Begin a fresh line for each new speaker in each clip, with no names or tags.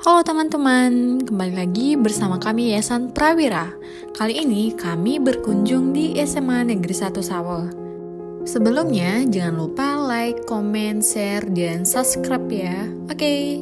Halo teman-teman, kembali lagi bersama kami Yayasan Prawira. Kali ini kami berkunjung di SMA Negeri 1 Sawo. Sebelumnya, jangan lupa like, comment, share, dan subscribe ya. Oke.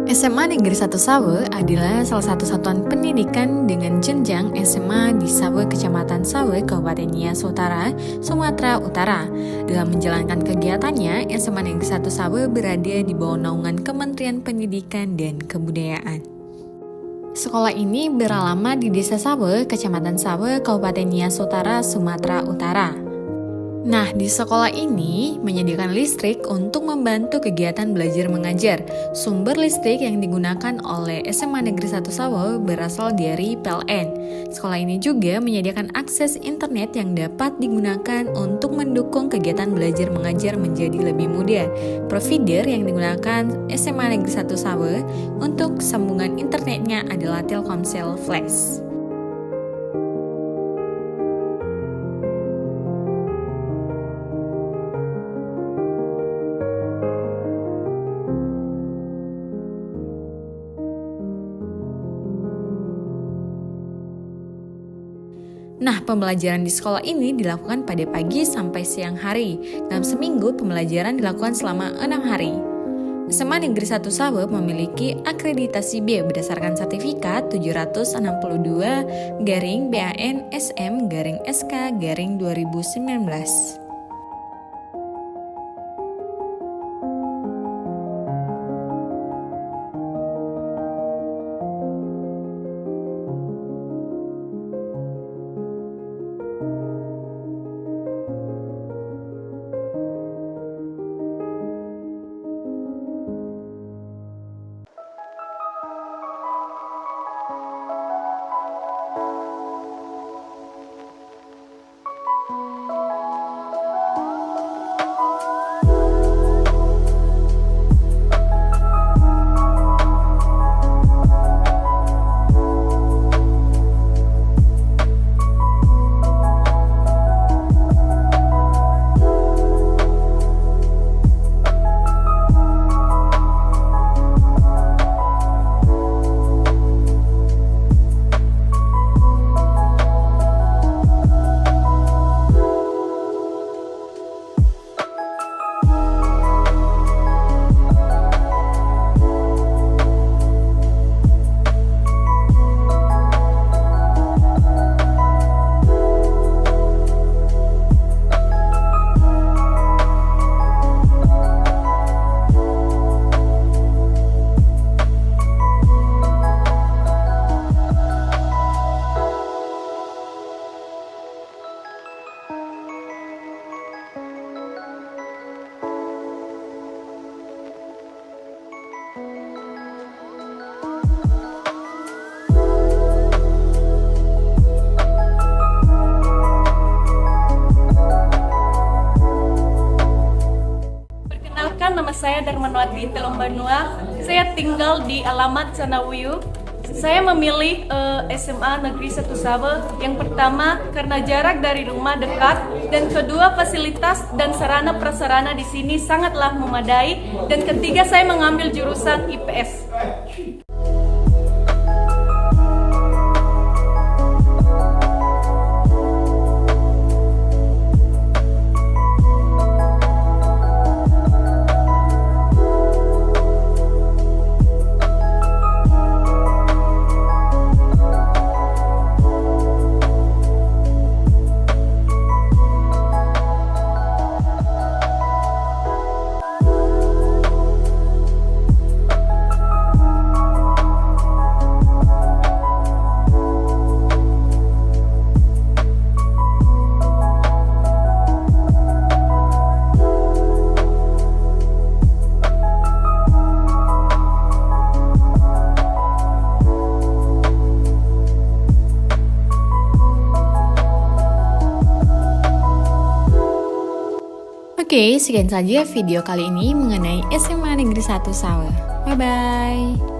SMA Negeri 1 Sawo adalah salah satu satuan pendidikan dengan jenjang SMA di Sawo, Kecamatan Sawo, Kabupaten Nias Utara, Sumatera Utara. Dalam menjalankan kegiatannya, SMA Negeri 1 Sawo berada di bawah naungan Kementerian Pendidikan dan Kebudayaan. Sekolah ini beralamat di Desa Sawo, Kecamatan Sawo, Kabupaten Nias Utara, Sumatera Utara. Nah, di sekolah ini menyediakan listrik untuk membantu kegiatan belajar mengajar. Sumber listrik yang digunakan oleh SMA Negeri 1 Sawo berasal dari PLN. Sekolah ini juga menyediakan akses internet yang dapat digunakan untuk mendukung kegiatan belajar mengajar menjadi lebih mudah. Provider yang digunakan SMA Negeri 1 Sawo untuk sambungan internetnya adalah Telkomsel Flash. Nah, pembelajaran di sekolah ini dilakukan pada pagi sampai siang hari. Dalam seminggu, pembelajaran dilakukan selama 6 hari. SMA Negeri 1 Sawo memiliki akreditasi B berdasarkan sertifikat 762-BAN-SM-SK-2019.
Nama saya Darmanwati Telombanua. Saya tinggal di alamat Sanawiyu. Saya memilih SMA Negeri 1 Sawo yang pertama karena jarak dari rumah dekat, dan kedua fasilitas dan sarana prasarana di sini sangatlah memadai, dan ketiga saya mengambil jurusan IPS.
Oke, sekian saja video kali ini mengenai SMA Negeri 1 Sawe. Bye-bye.